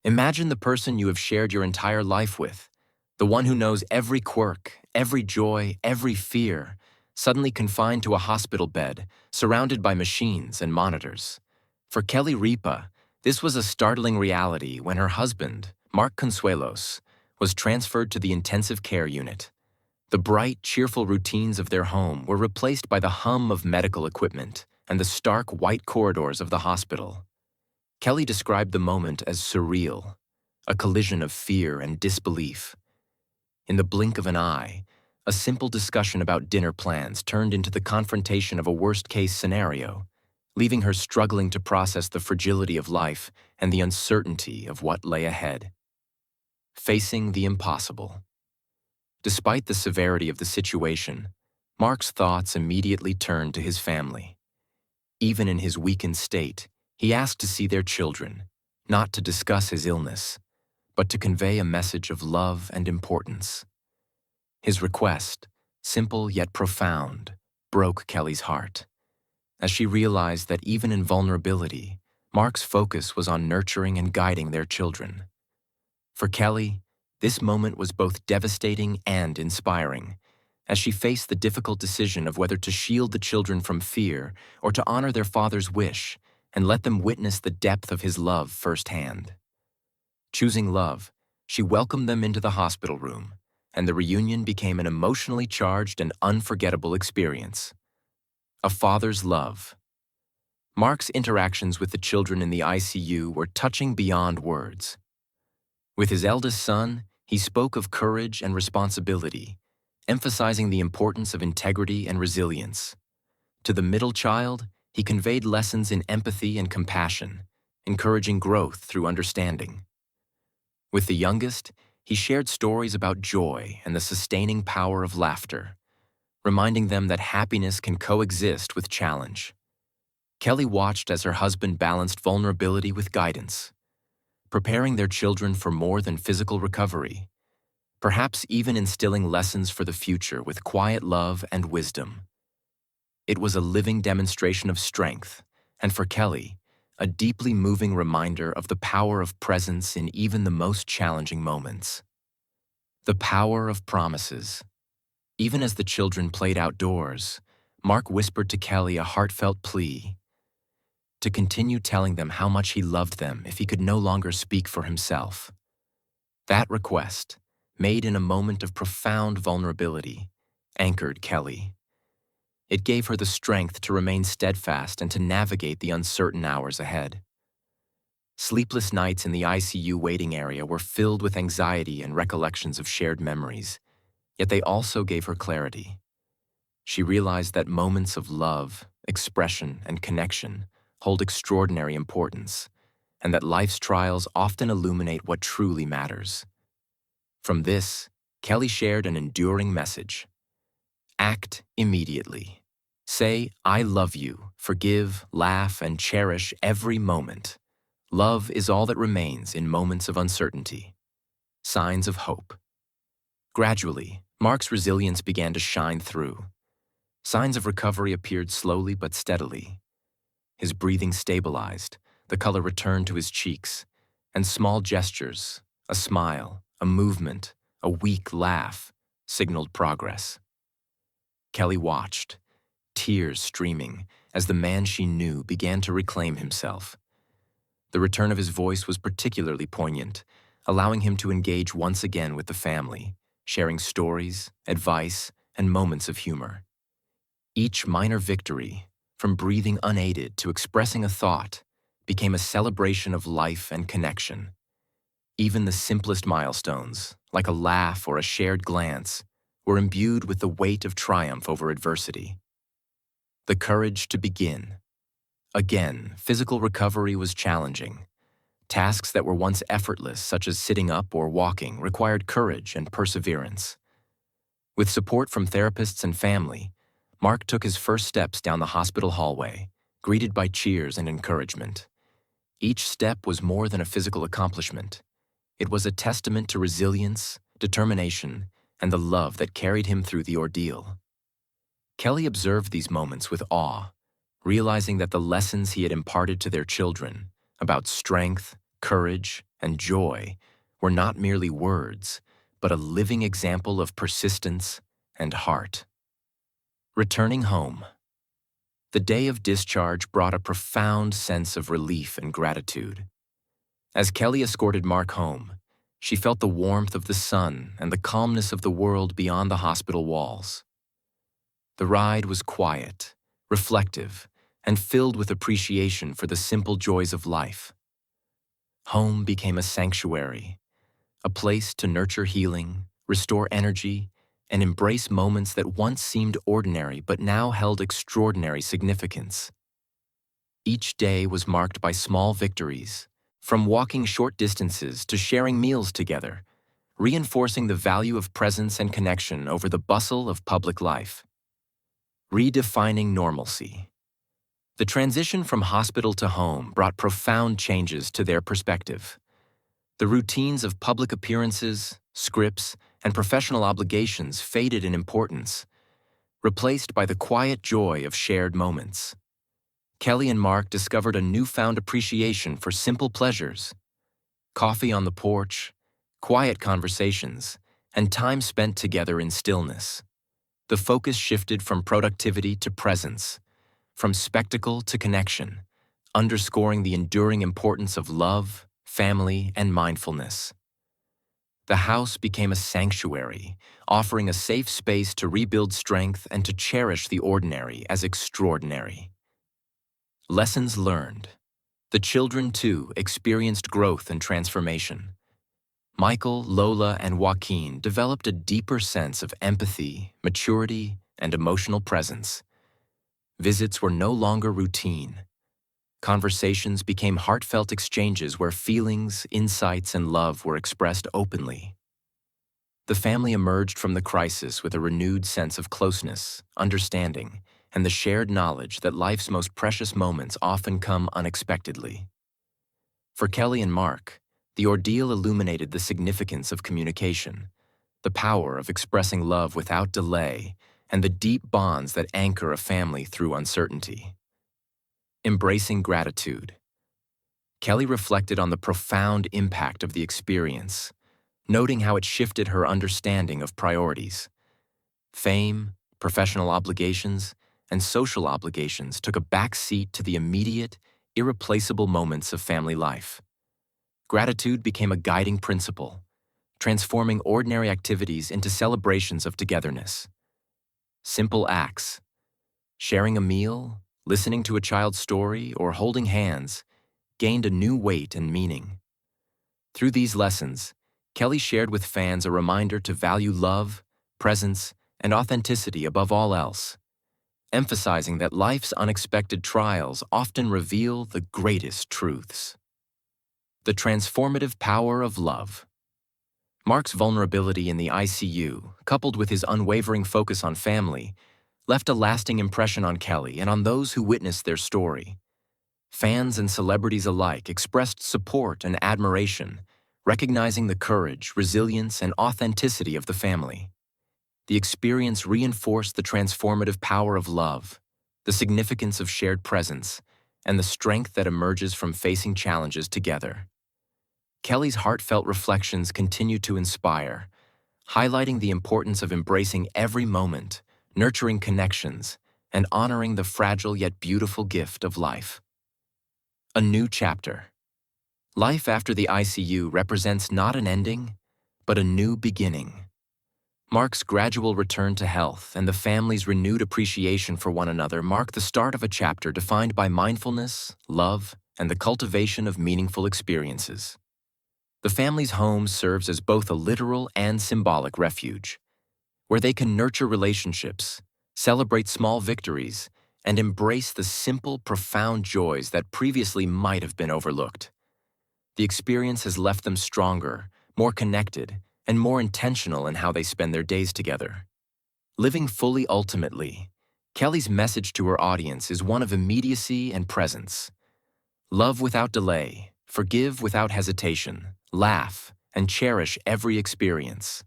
Imagine the person you have shared your entire life with, the one who knows every quirk, every joy, every fear, suddenly confined to a hospital bed, surrounded by machines and monitors. For Kelly Ripa, this was a startling reality when her husband, Mark Consuelos, was transferred to the intensive care unit. The bright, cheerful routines of their home were replaced by the hum of medical equipment and the stark white corridors of the hospital. Kelly described the moment as surreal, a collision of fear and disbelief. In the blink of an eye, a simple discussion about dinner plans turned into the confrontation of a worst-case scenario, leaving her struggling to process the fragility of life and the uncertainty of what lay ahead. Facing the impossible. Despite the severity of the situation, Mark's thoughts immediately turned to his family. Even in his weakened state, he asked to see their children, not to discuss his illness, but to convey a message of love and importance. His request, simple yet profound, broke Kelly's heart, as she realized that even in vulnerability, Mark's focus was on nurturing and guiding their children. For Kelly, this moment was both devastating and inspiring, as she faced the difficult decision of whether to shield the children from fear or to honor their father's wish and let them witness the depth of his love firsthand. Choosing love, she welcomed them into the hospital room, and the reunion became an emotionally charged and unforgettable experience. A father's love. Mark's interactions with the children in the ICU were touching beyond words. With his eldest son, he spoke of courage and responsibility, emphasizing the importance of integrity and resilience. To the middle child, he conveyed lessons in empathy and compassion, encouraging growth through understanding. With the youngest, he shared stories about joy and the sustaining power of laughter, reminding them that happiness can coexist with challenge. Kelly watched as her husband balanced vulnerability with guidance, preparing their children for more than physical recovery, perhaps even instilling lessons for the future with quiet love and wisdom. It was a living demonstration of strength, and for Kelly, a deeply moving reminder of the power of presence in even the most challenging moments. The power of promises. Even as the children played outdoors, Mark whispered to Kelly a heartfelt plea to continue telling them how much he loved them if he could no longer speak for himself. That request, made in a moment of profound vulnerability, anchored Kelly. It gave her the strength to remain steadfast and to navigate the uncertain hours ahead. Sleepless nights in the ICU waiting area were filled with anxiety and recollections of shared memories, yet they also gave her clarity. She realized that moments of love, expression, and connection hold extraordinary importance, and that life's trials often illuminate what truly matters. From this, Kelly shared an enduring message. Act immediately. Say, I love you, forgive, laugh, and cherish every moment. Love is all that remains in moments of uncertainty. Signs of hope. Gradually, Mark's resilience began to shine through. Signs of recovery appeared slowly but steadily. His breathing stabilized, the color returned to his cheeks, and small gestures, a smile, a movement, a weak laugh, signaled progress. Kelly watched, tears streaming, as the man she knew began to reclaim himself. The return of his voice was particularly poignant, allowing him to engage once again with the family, sharing stories, advice, and moments of humor. Each minor victory, from breathing unaided to expressing a thought, became a celebration of life and connection. Even the simplest milestones, like a laugh or a shared glance, were imbued with the weight of triumph over adversity. The courage to begin. Again, physical recovery was challenging. Tasks that were once effortless, such as sitting up or walking, required courage and perseverance. With support from therapists and family, Mark took his first steps down the hospital hallway, greeted by cheers and encouragement. Each step was more than a physical accomplishment. It was a testament to resilience, determination, and the love that carried him through the ordeal. Kelly observed these moments with awe, realizing that the lessons he had imparted to their children about strength, courage, and joy were not merely words, but a living example of persistence and heart. Returning home. The day of discharge brought a profound sense of relief and gratitude. As Kelly escorted Mark home, she felt the warmth of the sun and the calmness of the world beyond the hospital walls. The ride was quiet, reflective, and filled with appreciation for the simple joys of life. Home became a sanctuary, a place to nurture healing, restore energy, and embrace moments that once seemed ordinary but now held extraordinary significance. Each day was marked by small victories, from walking short distances to sharing meals together, reinforcing the value of presence and connection over the bustle of public life. Redefining normalcy. The transition from hospital to home brought profound changes to their perspective. The routines of public appearances, scripts, and professional obligations faded in importance, replaced by the quiet joy of shared moments. Kelly and Mark discovered a newfound appreciation for simple pleasures: coffee on the porch, quiet conversations, and time spent together in stillness. The focus shifted from productivity to presence, from spectacle to connection, underscoring the enduring importance of love, family, and mindfulness. The house became a sanctuary, offering a safe space to rebuild strength and to cherish the ordinary as extraordinary. Lessons learned. The children, too, experienced growth and transformation. Michael, Lola, and Joaquin developed a deeper sense of empathy, maturity, and emotional presence. Visits were no longer routine. Conversations became heartfelt exchanges where feelings, insights, and love were expressed openly. The family emerged from the crisis with a renewed sense of closeness, understanding, and the shared knowledge that life's most precious moments often come unexpectedly. For Kelly and Mark, the ordeal illuminated the significance of communication, the power of expressing love without delay, and the deep bonds that anchor a family through uncertainty. Embracing gratitude. Kelly reflected on the profound impact of the experience, noting how it shifted her understanding of priorities. Fame, professional obligations, and social obligations took a back seat to the immediate, irreplaceable moments of family life. Gratitude became a guiding principle, transforming ordinary activities into celebrations of togetherness. Simple acts, sharing a meal, listening to a child's story, or holding hands, gained a new weight and meaning. Through these lessons, Kelly shared with fans a reminder to value love, presence, and authenticity above all else, emphasizing that life's unexpected trials often reveal the greatest truths. The transformative power of love. Mark's vulnerability in the ICU, coupled with his unwavering focus on family, left a lasting impression on Kelly and on those who witnessed their story. Fans and celebrities alike expressed support and admiration, recognizing the courage, resilience, and authenticity of the family. The experience reinforced the transformative power of love, the significance of shared presence, and the strength that emerges from facing challenges together. Kelly's heartfelt reflections continue to inspire, highlighting the importance of embracing every moment, nurturing connections, and honoring the fragile yet beautiful gift of life. A new chapter. Life after the ICU represents not an ending, but a new beginning. Mark's gradual return to health and the family's renewed appreciation for one another mark the start of a chapter defined by mindfulness, love, and the cultivation of meaningful experiences. The family's home serves as both a literal and symbolic refuge, where they can nurture relationships, celebrate small victories, and embrace the simple, profound joys that previously might have been overlooked. The experience has left them stronger, more connected, and more intentional in how they spend their days together. Living fully ultimately, Kelly's message to her audience is one of immediacy and presence. Love without delay, forgive without hesitation, laugh, and cherish every experience.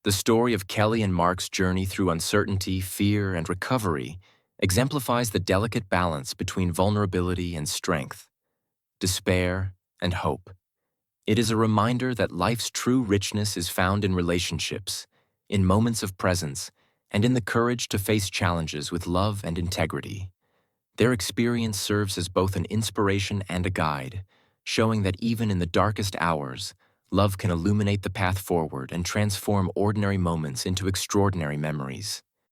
The story of Kelly and Mark's journey through uncertainty, fear, and recovery exemplifies the delicate balance between vulnerability and strength, despair and hope, It is a reminder that life's true richness is found in relationships, in moments of presence, and in the courage to face challenges with love and integrity. Their experience serves as both an inspiration and a guide, showing that even in the darkest hours, love can illuminate the path forward and transform ordinary moments into extraordinary memories.